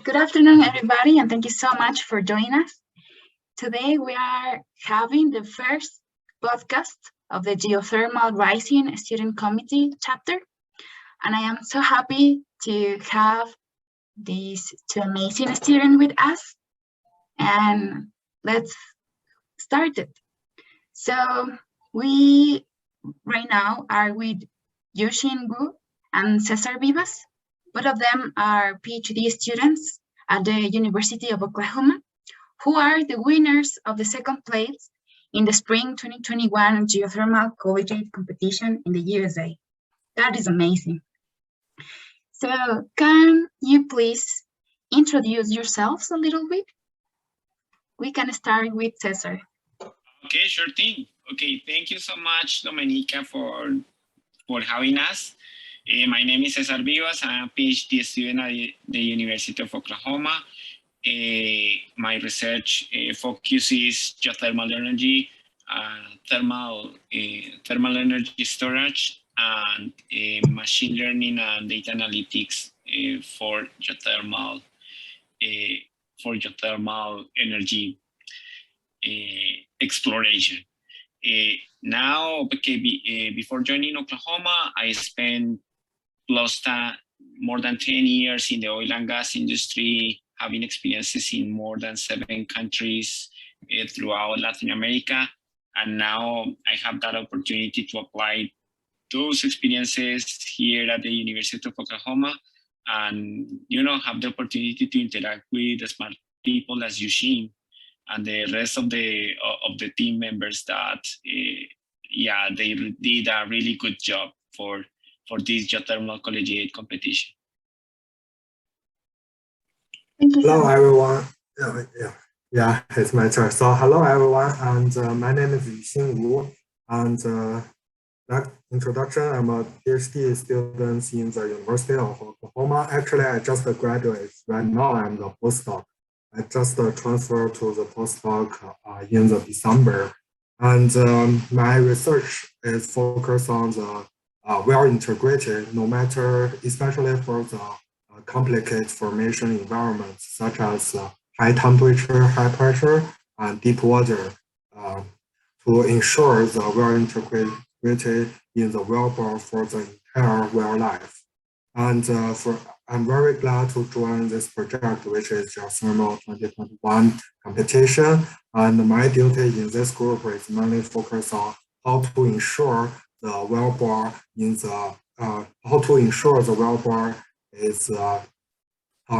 Good afternoon, everybody, and thank you so much for joining us. Today, we are having the first podcast of the Geothermal Rising Student Committee chapter, and I am so happy to have these two amazing students with us, and let's start it. So, we right now are with Yuxing and Cesar Vivas. Both of them are PhD students at the University of Oklahoma, who are the winners of the second place in the Spring 2021 Geothermal Collegiate competition in the USA. That is amazing. So can you please introduce yourselves a little bit? We can start with Cesar. Okay, sure thing. Okay, thank you so much, Domenica, for having us. My name is Cesar Vivas. I'm a PhD student at the University of Oklahoma. My research focuses geothermal energy, thermal energy storage, and machine learning and data analytics for geothermal energy exploration. Now, before joining Oklahoma, I spent more than 10 years in the oil and gas industry, having experiences in more than 7 countries throughout Latin America. And now I have that opportunity to apply those experiences here at the University of Oklahoma and, have the opportunity to interact with the smart people as Yuxing and the rest of the team members that, they did a really good job for this Geothermal Collegiate competition. Hello, everyone. Yeah, it's my turn. So hello, everyone, and my name is Yuxing Wu. And that introduction, I'm a PhD student in the University of Oklahoma. Actually, I just graduated. Right now, I'm the postdoc. I just transferred to the postdoc in the December. And my research is focused on the well-integrated, no matter, especially for the complicated formation environments, such as high temperature, high pressure, and deep water, to ensure the well-integrated in the wellbore for the entire well life. And I'm very glad to join this project, which is Geothermal 2021 competition. And my duty in this group is mainly focused on how to ensure the wellbore is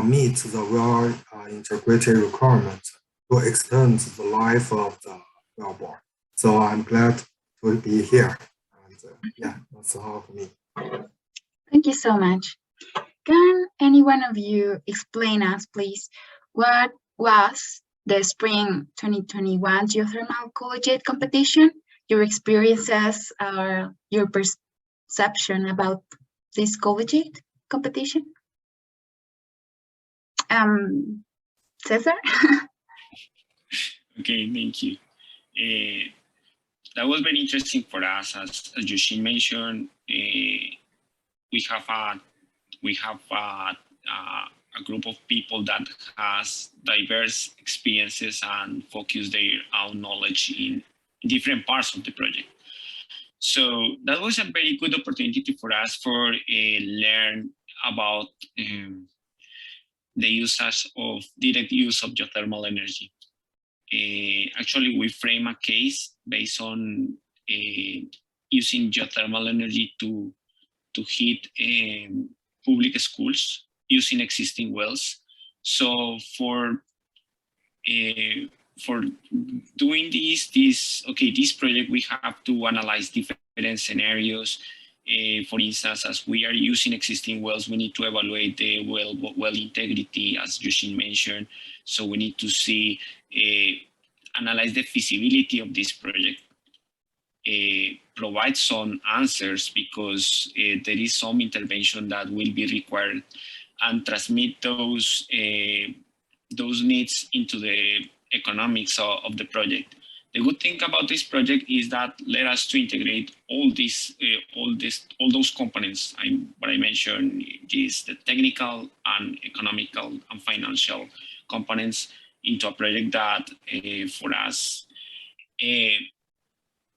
meet the well integrated requirement to extend the life of the wellbore. So I'm glad to be here. And that's all for me. Thank you so much. Can any one of you explain us, please, what was the Spring 2021 Geothermal Collegiate competition, your experiences, or your perception about this collegiate competition? Cesar? Okay, thank you. That was very interesting for us. As Yuxing mentioned, we have a group of people that has diverse experiences and focus their own knowledge in different parts of the project. So that was a very good opportunity for us for learn about the usage of direct use of geothermal energy. Actually, we frame a case based on using geothermal energy to heat public schools using existing wells. So for doing this project, we have to analyze different scenarios. For instance, as we are using existing wells, we need to evaluate the well integrity, as Yuxing mentioned. So we need to see, analyze the feasibility of this project, provide some answers because there is some intervention that will be required, and transmit those needs into the economics of the project. The good thing about this project is that let us to integrate all those components what I mentioned, is the technical and economical and financial components into a project that for us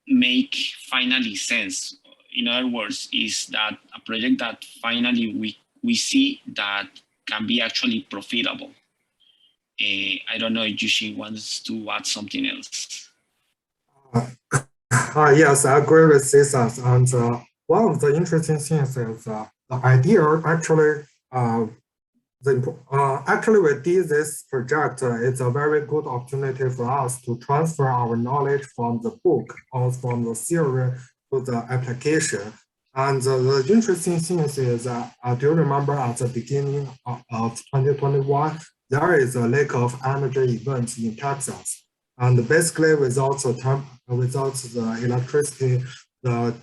make finally sense. In other words, is that a project that finally we see that can be actually profitable. I don't know if Yuxing wants to add something else. Yes, I agree with Cesar. And one of the interesting things is the idea actually, actually we did this project. It's a very good opportunity for us to transfer our knowledge from the book or from the theory to the application. And the interesting thing is that, do you remember at the beginning of 2021, there is a lack of energy event in Texas. And basically, without the electricity, the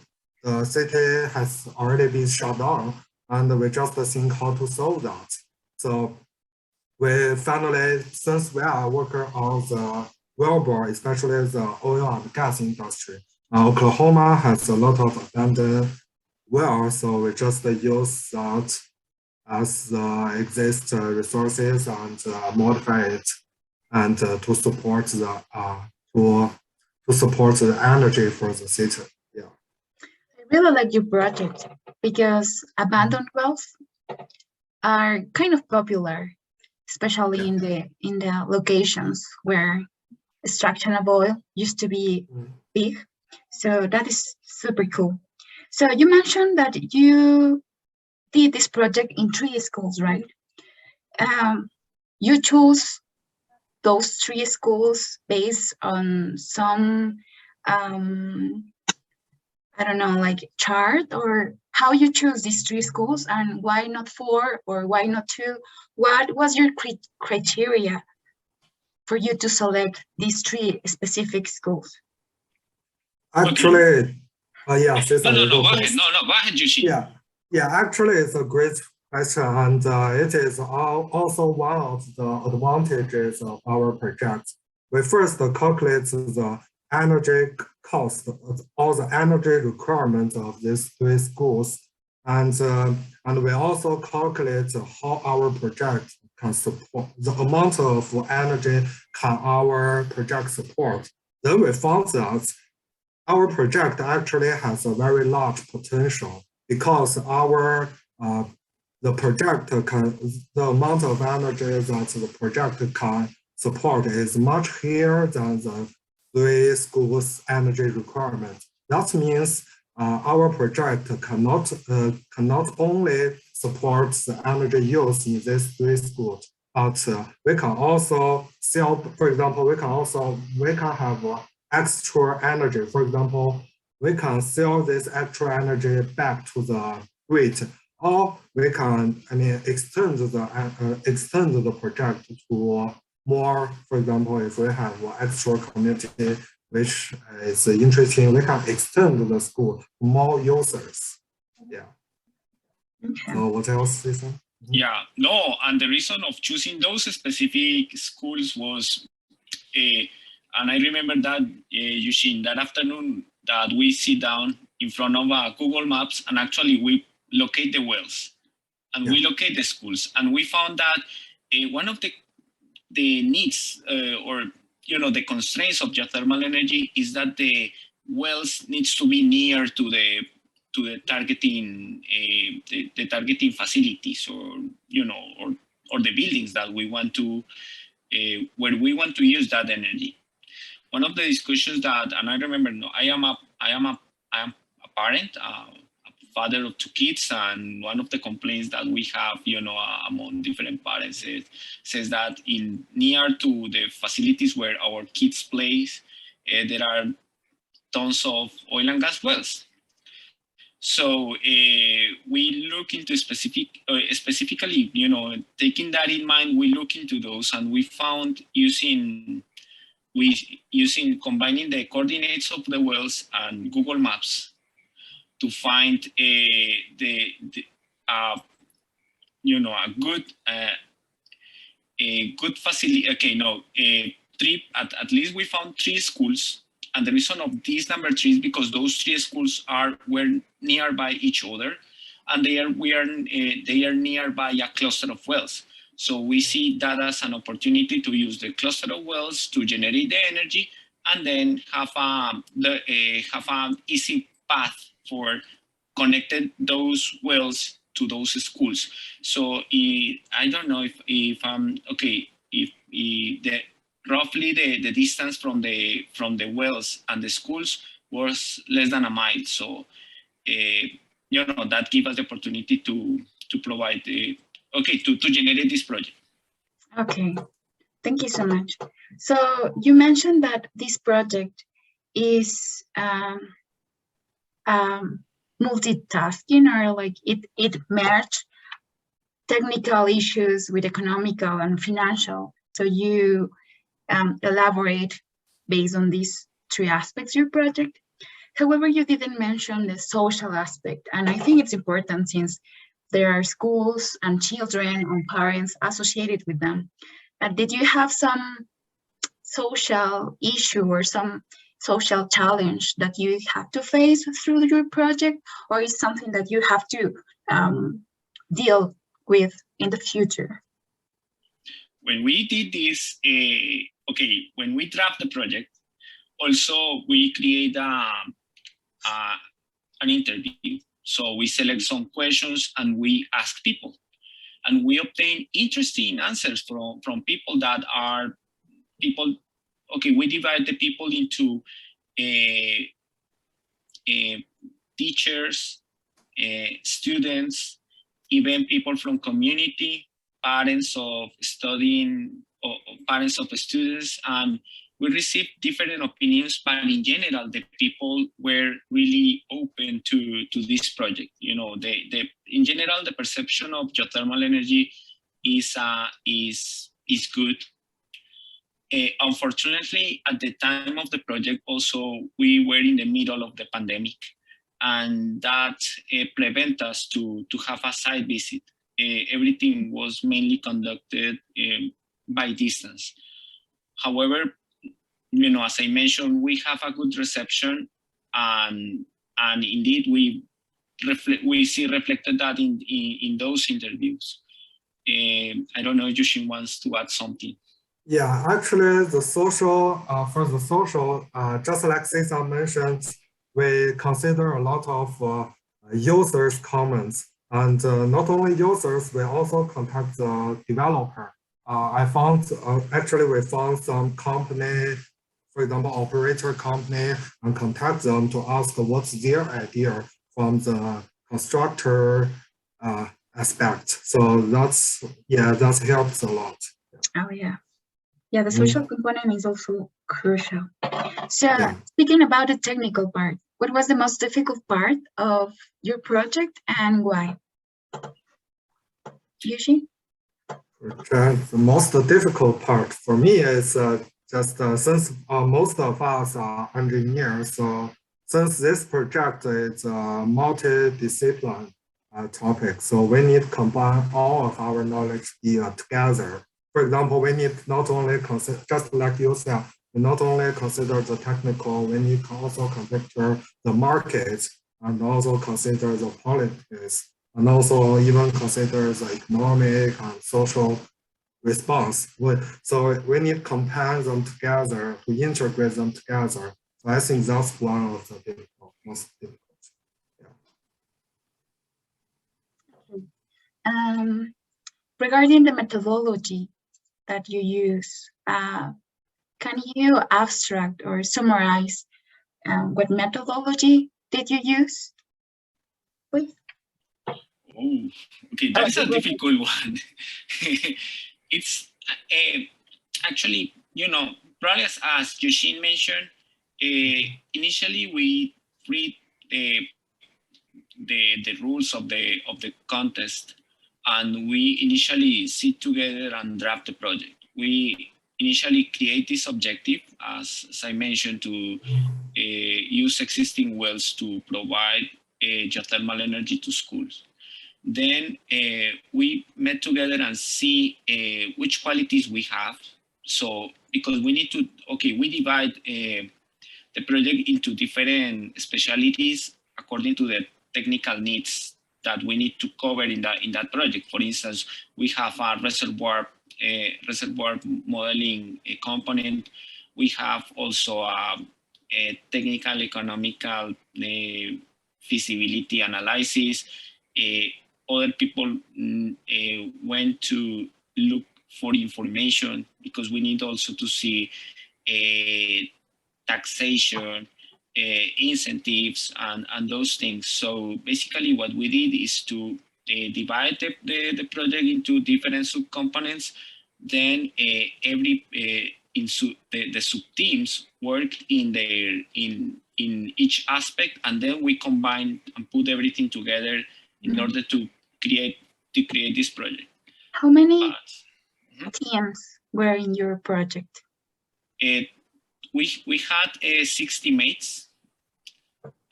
city has already been shut down, and we just think how to solve that. So we finally, since we are working on the wellbore, especially the oil and gas industry, Oklahoma has a lot of abandoned wells, so we just use that as exist resources and modify it, and to support the energy for the city. Yeah. I really like your project because abandoned wells are kind of popular, especially in the locations where extraction of oil used to be big. So that is super cool. So you mentioned that you did this project in 3 schools, right? You chose those 3 schools based on some, I don't know, like chart, or how you choose these 3 schools, and why not 4 or why not 2? What was your criteria for you to select these 3 specific schools? Actually, yeah, Cesar, No, go ahead. Go ahead, Yuxing. Yeah, actually, it's a great question, and it is also one of the advantages of our project. We first calculate the energy cost, all the energy requirements of these 3 schools, and we also calculate how our project can support, the amount of energy can our project support. Then we found that our project actually has a very large potential because our the amount of energy that the project can support is much higher than the 3 schools' energy requirement. That means our project cannot only support the energy use in these 3 schools, but we can also sell. For example, we can have extra energy. For example, we can sell this extra energy back to the grid, or we can, extend the project to more. For example, if we have extra community which is interesting, we can extend the school to more users. Yeah. Okay. So what else, Jason? Yeah, no, and the reason of choosing those specific schools was, and I remember that, Yuxing, that afternoon that we sit down in front of Google Maps, and actually we locate the wells and we locate the schools, and we found that one of the needs or the constraints of geothermal energy is that the wells needs to be near to the targeting the targeting facilities, or or the buildings that we want to where we want to use that energy. One of the discussions that, and I remember, I am a parent, a father of 2 kids, and one of the complaints that we have, among different parents says that in near to the facilities where our kids play, there are tons of oil and gas wells. So we look into specifically, taking that in mind, we look into those, and we found using combining the coordinates of the wells and Google Maps to find a good facility. Okay, no, at least we found 3 schools and the reason of this number 3 is because those 3 schools were nearby each other, and they are nearby a cluster of wells. So we see that as an opportunity to use the cluster of wells to generate the energy, and then have an easy path for connecting those wells to those schools. So I don't know if roughly the distance from the wells and the schools was less than a mile. So that gives us the opportunity to provide to generate this project. Okay, thank you so much. So you mentioned that this project is multitasking, or like it merged technical issues with economical and financial. So you elaborate based on these 3 aspects of your project. However, you didn't mention the social aspect, and I think it's important since there are schools and children and parents associated with them. Did you have some social issue or some social challenge that you have to face through your project, or is something that you have to deal with in the future? When we did this, when we draft the project, also we create an interview. So we select some questions and we ask people, and we obtain interesting answers from people that are people. Okay, we divide the people into teachers, students, even people from community, parents of studying, or parents of students, and we received different opinions, but in general, the people were really open to this project. In general, the perception of geothermal energy is good. Unfortunately, at the time of the project, also we were in the middle of the pandemic, and that prevent us to have a site visit. Everything was mainly conducted by distance. However, as I mentioned, we have a good reception, and indeed we see reflected that in those interviews. I don't know if Yuxing wants to add something. Yeah, actually, for the social, just like Cesar mentioned, we consider a lot of users' comments, and not only users, we also contact the developer. We found some company, for example, operator company, and contact them to ask what's their idea from the constructor aspect. So that helps a lot. Oh yeah. Yeah, the social component is also crucial. So speaking about the technical part, what was the most difficult part of your project and why? Yuxing? The most difficult part for me is just since most of us are engineers, so since this project is a multidiscipline topic, so we need to combine all of our knowledge together. For example, we need not only consider, just like you said, we not only consider the technical, we need to also consider the market, and also consider the politics, and also even consider the economic and social response. So we need to combine them together, to integrate them together. So I think that's one of the most difficult. Yeah. Regarding the methodology that you use, can you abstract or summarize what methodology did you use, please? Oh, okay, that is a difficult one. It's actually, probably as Yuxing mentioned, initially we read the rules of the contest, and we initially sit together and draft the project. We initially create this objective, as I mentioned, to use existing wells to provide geothermal energy to schools. Then we met together and see which qualities we have. So because we need to, we divide the project into different specialties according to the technical needs that we need to cover in that project. For instance, we have a reservoir modeling component. We have also a technical, economical feasibility analysis. Other people went to look for information because we need also to see taxation, incentives, and those things. So basically what we did is to divide the project into different subcomponents. Then the sub-teams worked in each aspect, and then we combined and put everything together in order to create this project. How many teams were in your project? We had 60 mates,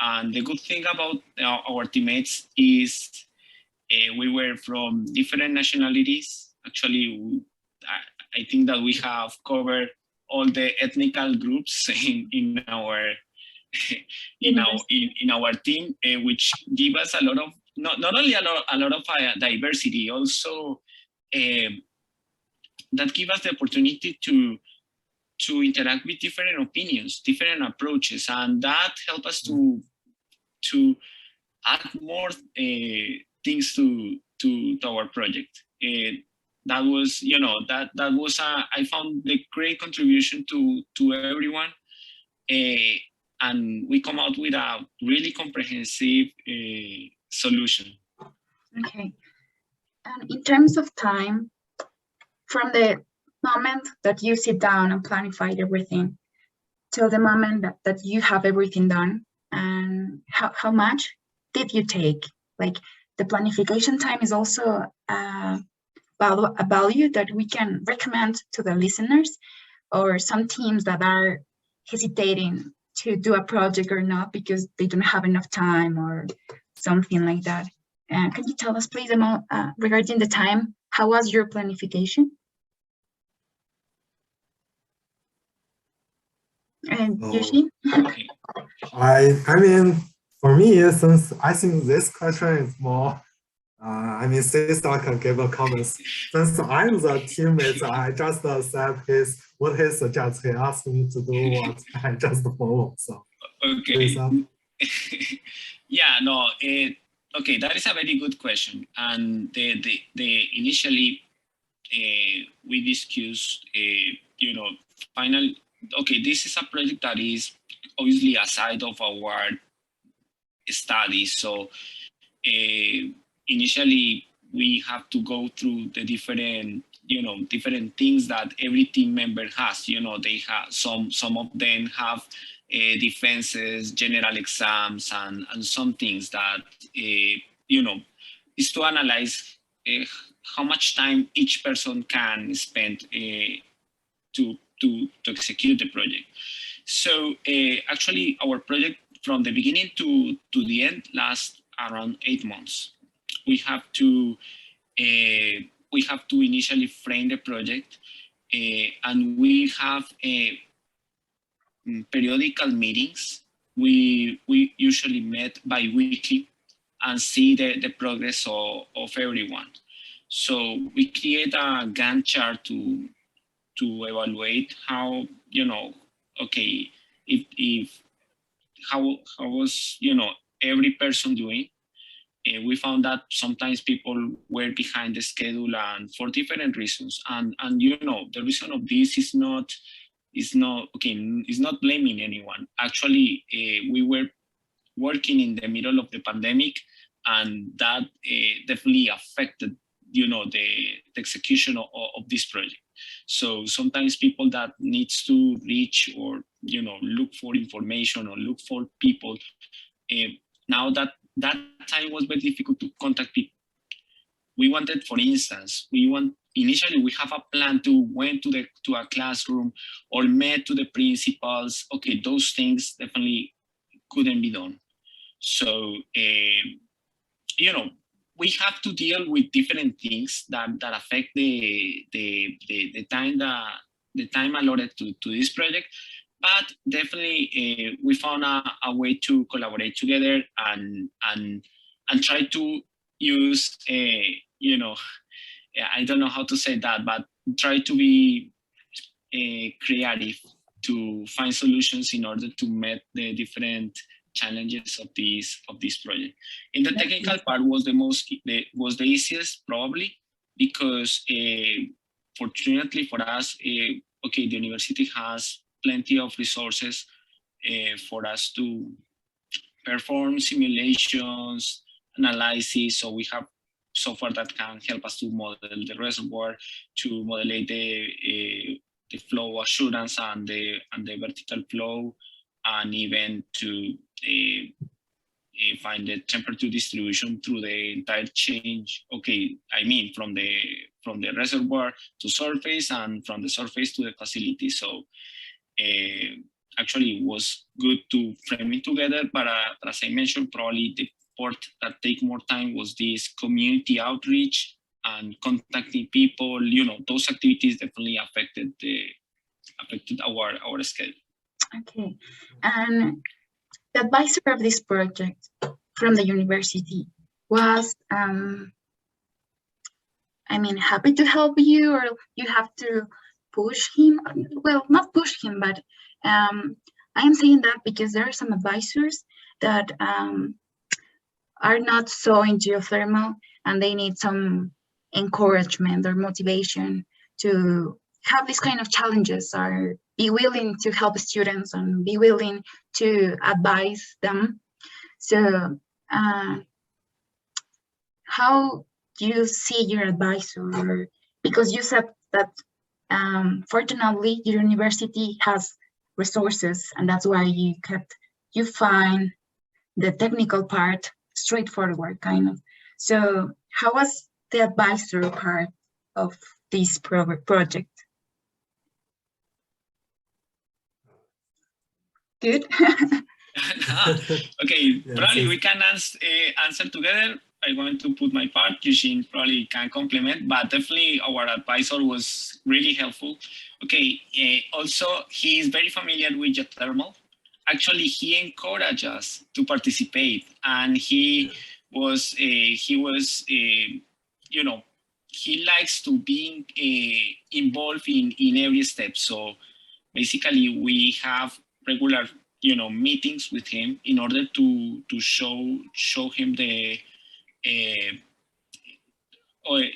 and the good thing about our teammates is we were from different nationalities. Actually, I think that we have covered all the ethnical groups in our team, which give us a lot of not only a lot of diversity, also that give us the opportunity to interact with different opinions, different approaches, and that help us to add more things to our project. That was, that was I found the great contribution to everyone, and we come out with a really comprehensive solution. Okay, and in terms of time, from the moment that you sit down and planify everything till the moment that you have everything done, and how much did you take? Like, the planification time is also a value that we can recommend to the listeners, or some teams that are hesitating to do a project or not because they don't have enough time or something like that. Can you tell us, please, regarding the time, how was your planification? And Yuxing? I mean, for me, since I think this question is more, Cesar can give a comment. Since I'm the teammate, I just accept what he suggests. He asked me to do what I just follow. So, okay. Yeah, no. Okay, that is a very good question. And the initially we discussed, final. Okay, this is a project that is obviously a side of our study. So initially we have to go through the different things that every team member has. They have some of them have defenses, general exams, and some things that is to analyze how much time each person can spend to execute the project. So actually our project from the beginning to the end lasts around 8 months. We have to initially frame the project, and we have periodical meetings. We usually met bi-weekly and see the progress of everyone. So we create a Gantt chart to evaluate how, okay, if how was every person doing. We found that sometimes people were behind the schedule, and for different reasons. And the reason of this is not blaming anyone. Actually, we were working in the middle of the pandemic, and that definitely affected the execution of this project. So sometimes people that needs to reach or look for information or look for people, now that time was very difficult to contact people. We wanted, for instance, initially we have a plan to went to a classroom or met to the principals. Okay, those things definitely couldn't be done. So we have to deal with different things that affect the time allotted to this project. but definitely we found a way to collaborate together and try to use, you know, I don't know how to say that, but try to be creative to find solutions in order to meet the different challenges of this project. In the technical part was the easiest probably, because fortunately for us, okay, the university has plenty of resources for us to perform simulations, analysis. So we have software that can help us to model the reservoir, to model the flow assurance and the vertical flow, and even to find the temperature distribution through the entire change. Okay, I mean from the reservoir to surface and from the surface to the facility. So actually it was good to frame it together, but as I mentioned, probably the part that take more time was this community outreach and contacting people. You know, those activities definitely affected our schedule. Okay, and the advisor of this project from the university was, I mean, happy to help you, or you have to push him? Well, not push him, but I am saying that because there are some advisors that are not so in geothermal, and they need some encouragement or motivation to have these kind of challenges, or be willing to help students and be willing to advise them. So how do you see your advisor? Because you said that fortunately your university has resources, and that's why you find the technical part straightforward, kind of. So how was the advisor part of this project? Good. Okay, probably we can answer together. I'm going to put my part. Yuxing probably can complement, but definitely our advisor was really helpful. Okay, also he is very familiar with geothermal. Actually, he encouraged us to participate, and he was, you know, he likes to be involved in every step. So basically, we have regular, you know, meetings with him in order to show him the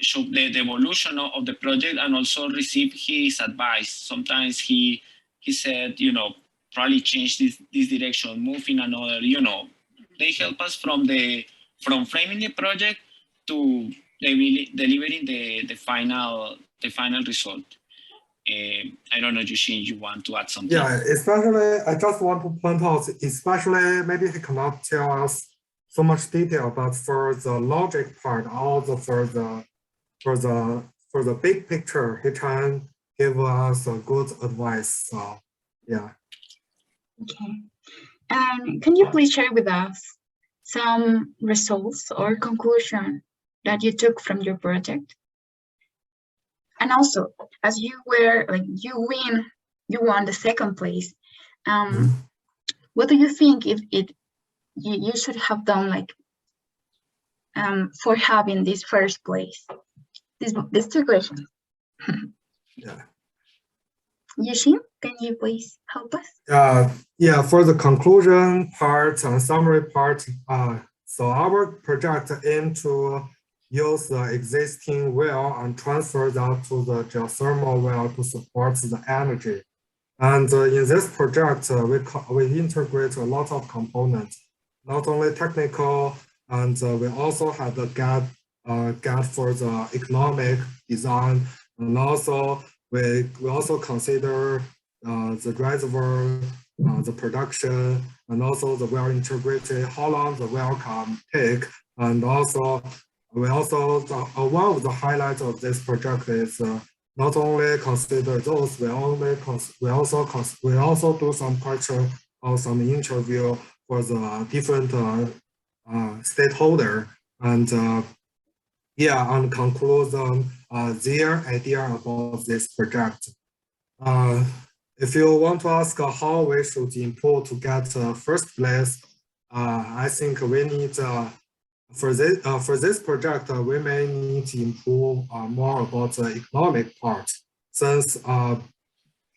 show the evolution of the project, and also receive his advice. Sometimes he said, you know, probably change this direction, move in another. You know, they help us from framing the project to delivering the final result. I don't know, Yuxing, you want to add something? Yeah, especially I just want to point out, especially maybe he cannot tell us so much detail, but for the logic part, also for the big picture, he can give us a good advice. So yeah. Okay. And can you please share with us some results or conclusion that you took from your project? And also, as you were like you won the second place. What do you think you should have done, like for having this first place? These two questions. Yeah. Yuxing, can you please help us? Yeah, for the conclusion part and summary part, so our project aims to use the existing well and transfer that to the geothermal well to support the energy. And in this project, we integrate a lot of components, not only technical, and we also have the gap for the economic design, and also we also consider the reservoir, the production, and also the well integrity, how long the well can take, and also one of the highlights of this project is not only consider those, we also do some question or some interview for the different stakeholder, and and conclude their idea about this project. if you want to ask how we should improve to get first place, I think we need for this project we may need to improve more about the economic part, since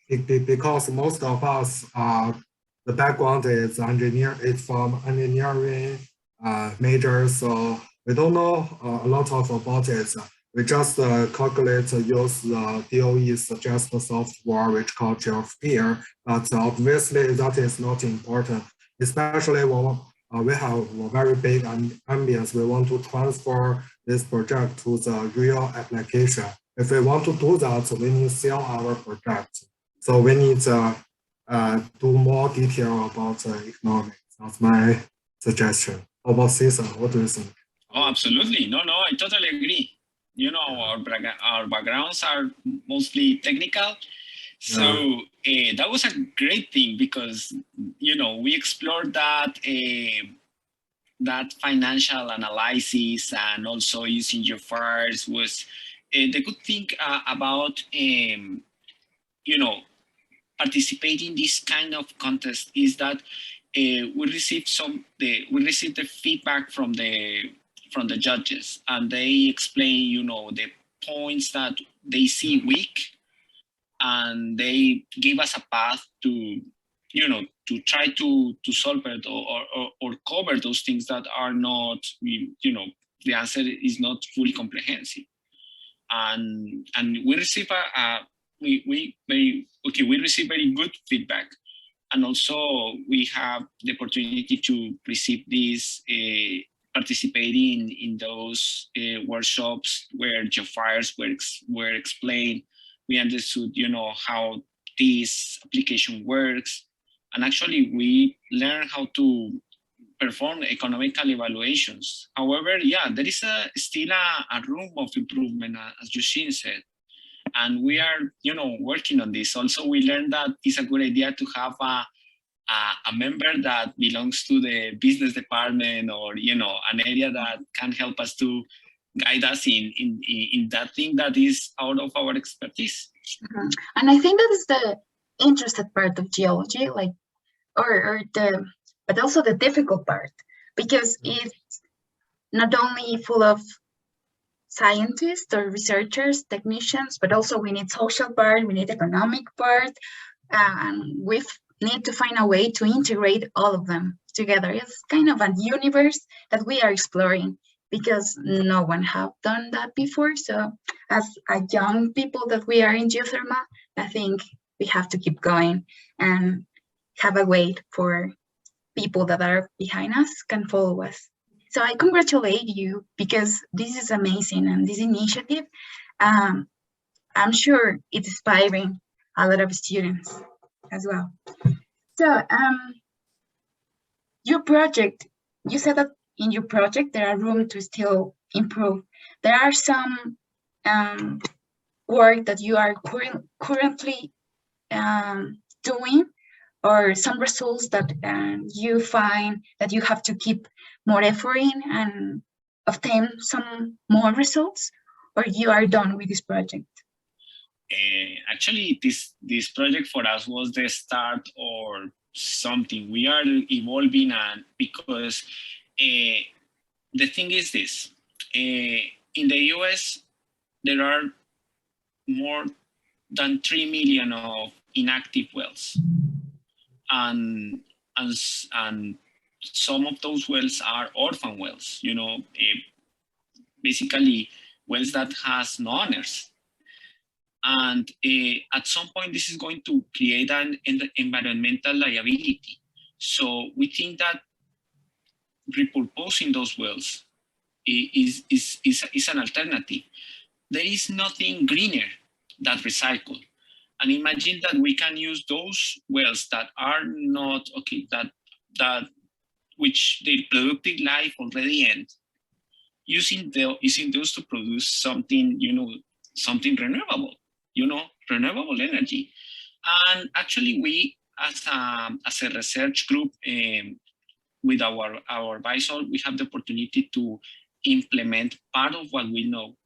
because most of us the background is from engineering major, so we don't know a lot about it. We just calculate, use the DOE suggest software which called Geothermal, but obviously that is not important, especially when we have a very big ambience. We want to transfer this project to the real application. If we want to do that, we need to sell our project. So we need to do more detail about economics. That's my suggestion. How about Cesar? What do you think? Oh, absolutely. No, I totally agree. You know, our backgrounds are mostly technical. So that was a great thing because, you know, we explored that that financial analysis and also using your files was the good thing about, you know, participating in this kind of contest is that we received the feedback from the judges, and they explain, you know, the points that they see weak, and they give us a path to, you know, to try to solve it or cover those things that are not, you know, the answer is not fully comprehensive. And we receive we receive very good feedback. And also we have the opportunity to receive this participating in those workshops where geofires were explained. We understood, you know, how this application works. And actually we learned how to perform economical evaluations. However, yeah, there is still a room of improvement, as Yuxing said. And we are, you know, working on this. Also, we learned that it's a good idea to have a member that belongs to the business department, or, you know, an area that can help us to guide us in that thing that is out of our expertise. Mm-hmm. And I think that is the interesting part of geology, like, but also the difficult part, because it's not only full of scientists or researchers, technicians, but also we need social part, we need economic part, and we need to find a way to integrate all of them together. It's kind of a universe that we are exploring because no one have done that before. So as a young people that we are in geothermal, I think we have to keep going and have a way for people that are behind us can follow us. So I congratulate you because this is amazing, and this initiative, I'm sure it's inspiring a lot of students as well. So your project, you said that in your project there are room to still improve. There are some work that you are currently doing, or some results that you find that you have to keep more effort in and obtain some more results, or you are done with this project? Actually, this project for us was the start or something. We are evolving, and because the thing is this, in the US, there are more than 3 million of inactive wells. And some of those wells are orphan wells, you know, basically wells that has no owners. And at some point, this is going to create an environmental liability. So we think that repurposing those wells is an alternative. There is nothing greener than recycle. And imagine that we can use those wells that are not, okay, that which their productive life already ends, using those to produce something, you know, something renewable, you know, renewable energy. And actually we, as a research group with our advisor, we have the opportunity to implement part of what we know.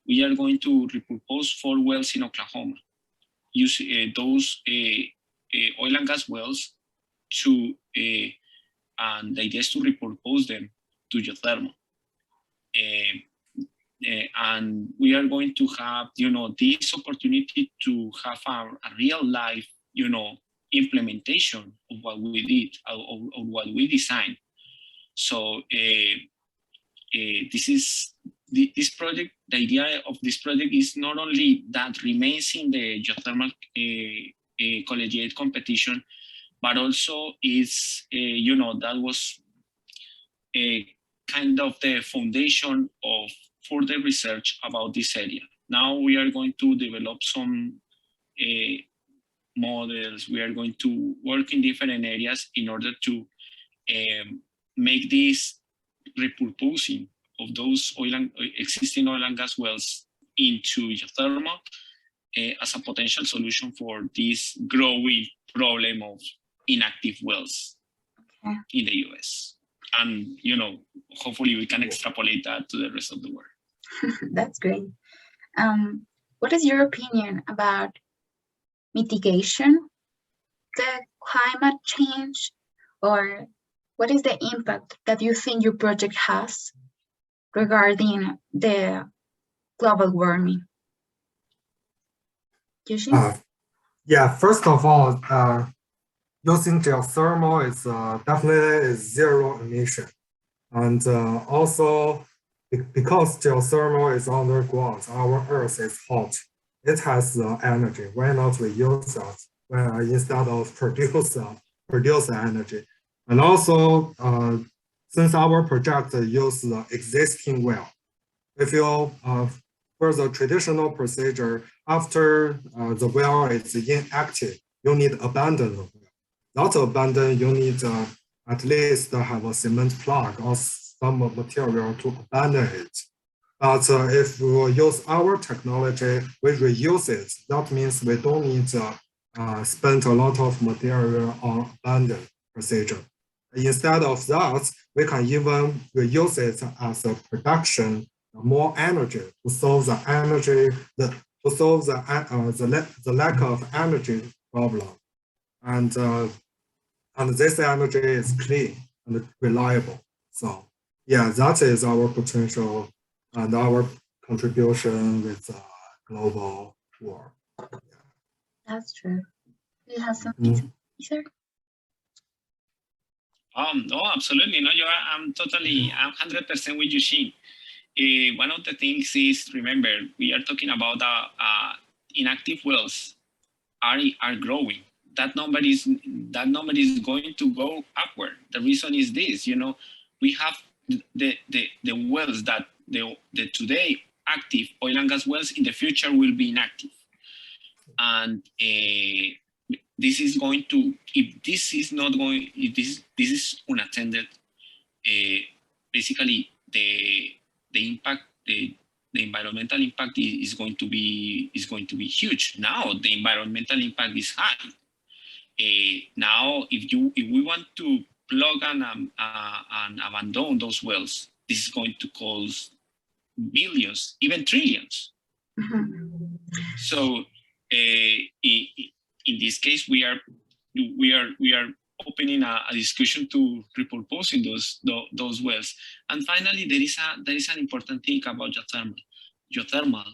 We are going to repurpose 4 wells in Oklahoma. Use those oil and gas wells to, and the idea is to repurpose them to geothermal. And we are going to have, this opportunity to have a real life, implementation of what we did, of what we designed. So this project, the idea of this project is not only that remains in the Geothermal Collegiate competition, but also is, that was kind of the foundation of further research about this area. Now we are going to develop some models. We are going to work in different areas in order to make this repurposing of those existing oil and gas wells into geothermal as a potential solution for this growing problem of inactive wells in the US. And, hopefully we can extrapolate that to the rest of the world. That's great. What is your opinion about mitigation, the climate change, or what is the impact that you think your project has regarding the global warming? Yuxing? Yeah, first of all, using geothermal is definitely zero emission. And also, because geothermal is underground, our earth is hot. It has energy. Why not we use that instead of produce energy? And also, since our project uses the existing well, if you for the traditional procedure, after the well is inactive, you need abandon the well. Not abandon, you need at least have a cement plug or some material to abandon it. But if we use our technology, we reuse it. That means we don't need to spend a lot of material on abandon procedure. Instead of that, we can even reuse it as a production, more energy to solve the lack of energy problem. And this energy is clean and reliable. So yeah, that is our potential and our contribution with global war. Yeah. That's true. Do you have something to say, sir? No, absolutely. No, I'm 100% with Yuxing. One of the things is, remember, we are talking about inactive wells are growing. That number is going to go upward. The reason is this, we have the wells that the today active oil and gas wells in the future will be inactive. And this is going to, if this is not going, if this is unattended, basically the impact, the environmental impact is going to be huge. Now the environmental impact is high. Now if we want to plug and abandon those wells, this is going to cost billions, even trillions. Mm-hmm. So in this case, we are opening a discussion to repurposing those wells. And finally, there is an important thing about geothermal. Geothermal,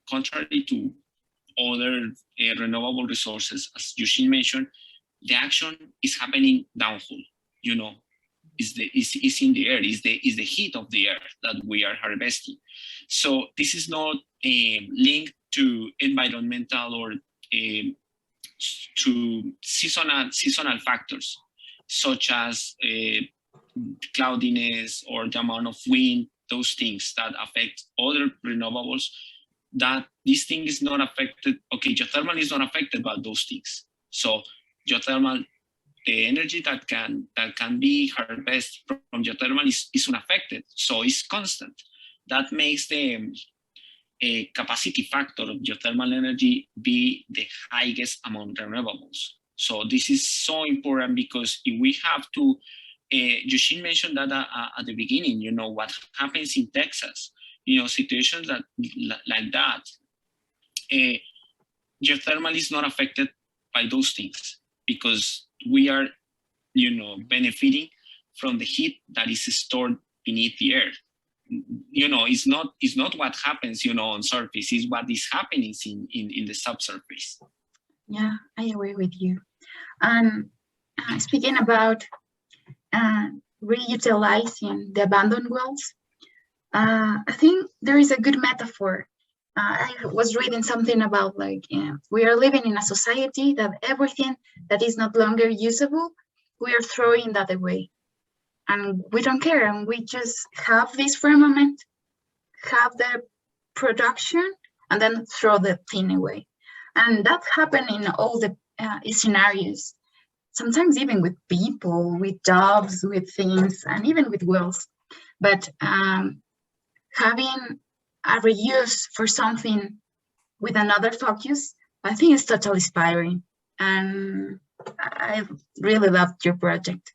contrary to other renewable resources, as Yuxing mentioned, the action is happening downhole. Is in the air. Is the heat of the air that we are harvesting. So this is not linked to environmental or to seasonal factors, such as cloudiness or the amount of wind, those things that affect other renewables. That this thing is not affected. Okay, geothermal is not affected by those things. So geothermal, the energy that can be harvested from geothermal is unaffected. So it's constant. That makes the capacity factor of geothermal energy be the highest among renewables. So this is so important, because if we have to, Yuxing mentioned that at the beginning, what happens in Texas, situations like that, geothermal is not affected by those things because we are, benefiting from the heat that is stored beneath the earth. It's not what happens, on surface, it's what is happening in the subsurface. Yeah, I agree with you. And speaking about reutilizing the abandoned wells, I think there is a good metaphor. I was reading something about we are living in a society that everything that is not longer usable, we are throwing that away. And we don't care, and we just have this firmament, have the production, and then throw the thing away. And that happened in all the scenarios, sometimes even with people, with jobs, with things, and even with wells. But having a reuse for something with another focus, I think it's totally inspiring. And I really loved your project.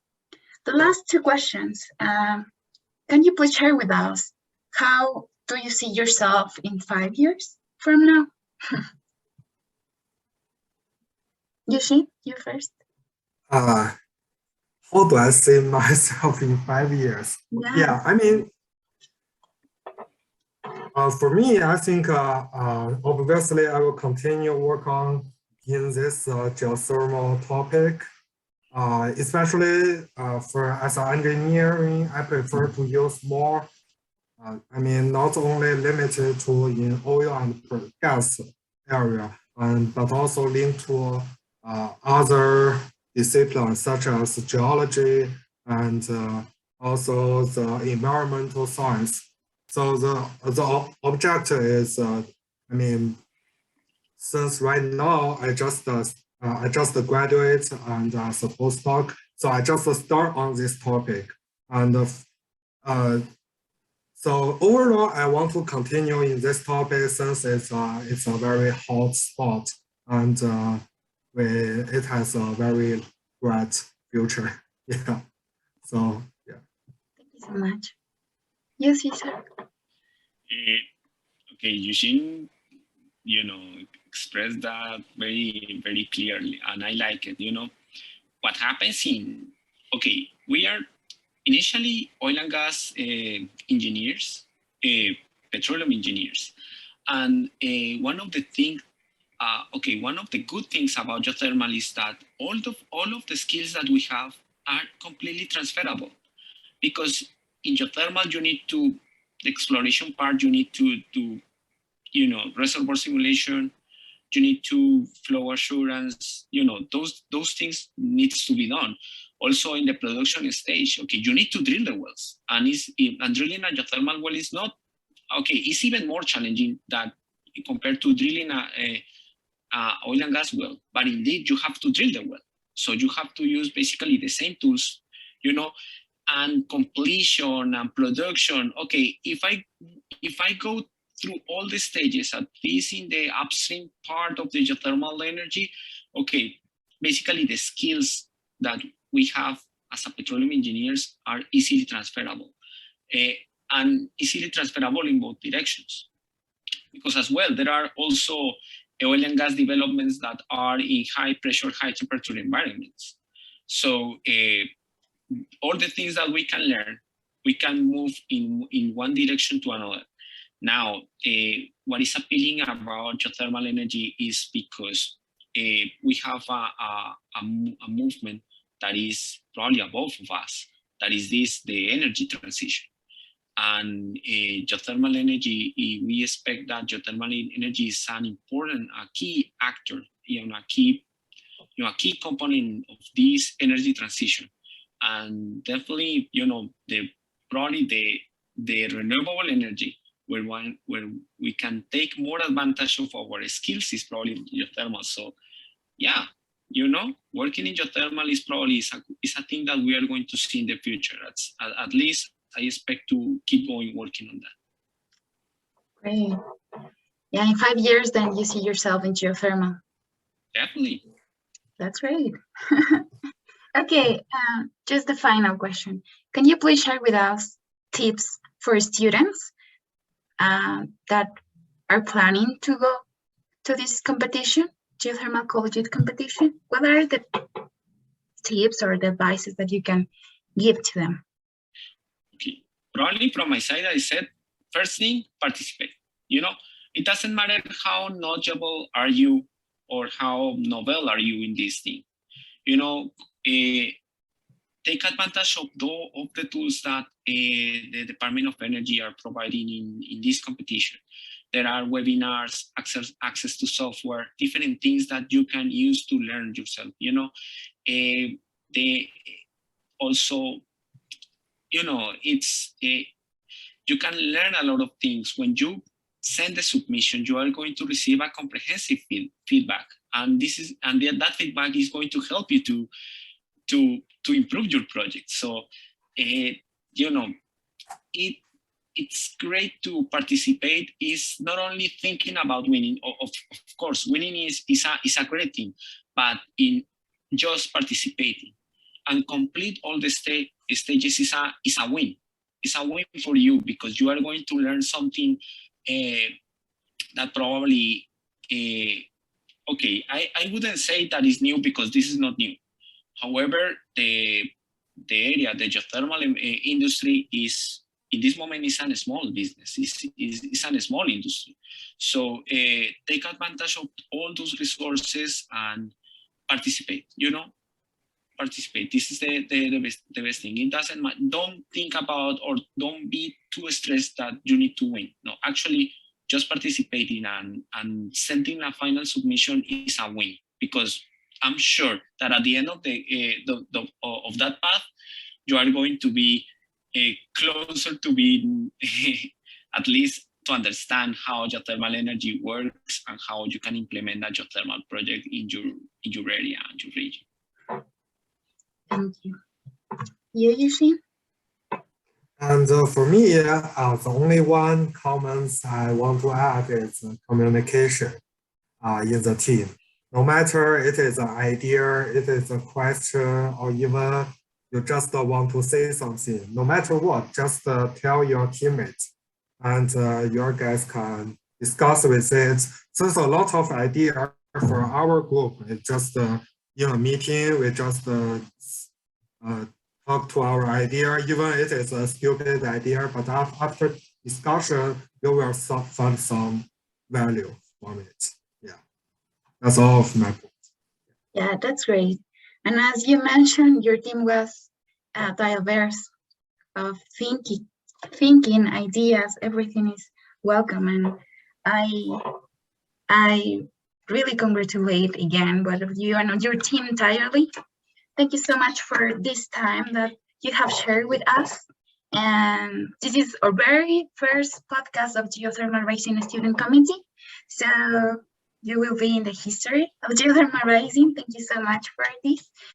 The last two questions, can you please share with us, how do you see yourself in 5 years from now? Yuxing, you first. How do I see myself in 5 years? Yeah, I mean, for me, I think obviously I will continue work on in this geothermal topic. Especially as an engineering, I prefer to use more. Not only limited to in oil and gas area, but also linked to other disciplines such as geology and also the environmental science. So the objective is, since right now I just graduate and as a postdoc, so I just start on this topic, and so overall I want to continue in this topic since it's a very hot spot, and it has a very bright future. Yeah. So yeah. Thank you so much. Yes, Cesar. Okay, Yuxing, express that very, very clearly, and I like it. What happens we are initially oil and gas engineers, petroleum engineers, and one of the good things about geothermal is that all of the skills that we have are completely transferable, because in geothermal the exploration part, you need to do reservoir simulation, you need to flow assurance, those things needs to be done. Also in the production stage, you need to drill the wells, and drilling a geothermal well is not, it's even more challenging that compared to drilling a oil and gas well, but indeed you have to drill the well. So you have to use basically the same tools, and completion and production. If I go through all the stages, at least in the upstream part of the geothermal energy, basically the skills that we have as a petroleum engineers are easily transferable, and easily transferable in both directions. Because as well, there are also oil and gas developments that are in high pressure, high temperature environments. So all the things that we can learn, we can move in one direction to another. Now, what is appealing about geothermal energy is because we have a movement that is probably above of us, that is the energy transition. And geothermal energy, we expect that geothermal energy is an important, a key actor, a key component of this energy transition. And definitely, probably the renewable energy where we can take more advantage of our skills is probably geothermal. So yeah, working in geothermal is probably is a thing that we are going to see in the future. At least I expect to keep going working on that. Great. Yeah, in 5 years, then you see yourself in geothermal. Definitely. That's great. Okay, just the final question. Can you please share with us tips for students that are planning to go to this competition, Geothermal Collegiate competition? What are the tips or the advices that you can give to them? Okay, probably from my side, I said, first thing, participate. You know, it doesn't matter how knowledgeable are you or how novel are you in this thing. You know, take advantage of the tools that the Department of Energy are providing in this competition. There are webinars, access to software, different things that you can use to learn yourself. You know, they also, you know, it's you can learn a lot of things. When you send the submission, you are going to receive a comprehensive feedback, and that feedback is going to help you to improve your project. So, you know, it's great to participate. Is not only thinking about winning. Of course, winning is a great thing, but in just participating and complete all the stages is a win. It's a win for you because you are going to learn something that probably, okay, I wouldn't say that is new because this is not new. However, the area, the geothermal industry is, in this moment, is a small business, is a small industry. So take advantage of all those resources and participate, you know? Participate. This is the best thing. It doesn't matter. Don't think about or don't be too stressed that you need to win. No, actually, just participating and sending a final submission is a win, because I'm sure that at the end of of that path, you are going to be closer to being at least to understand how geothermal energy works and how you can implement a geothermal project in your area and your region. Thank you. You, Yuxing? And for me, the only one comments I want to add is communication in the team. No matter it is an idea, it is a question, or even you just want to say something, no matter what, just tell your teammates, and your guys can discuss with it. There's a lot of idea for our group. It's just in a meeting, we just talk to our idea, even it is a stupid idea, but after discussion, you will find some value from it. Yeah, that's all of my point. Yeah, that's great. And as you mentioned, your team was diverse of thinking ideas. Everything is welcome, and I really congratulate again both of you and your team entirely. Thank you so much for this time that you have shared with us. And this is our very first podcast of Geothermal Rising Student Committee. So you will be in the history of geothermal rising. Thank you so much for this.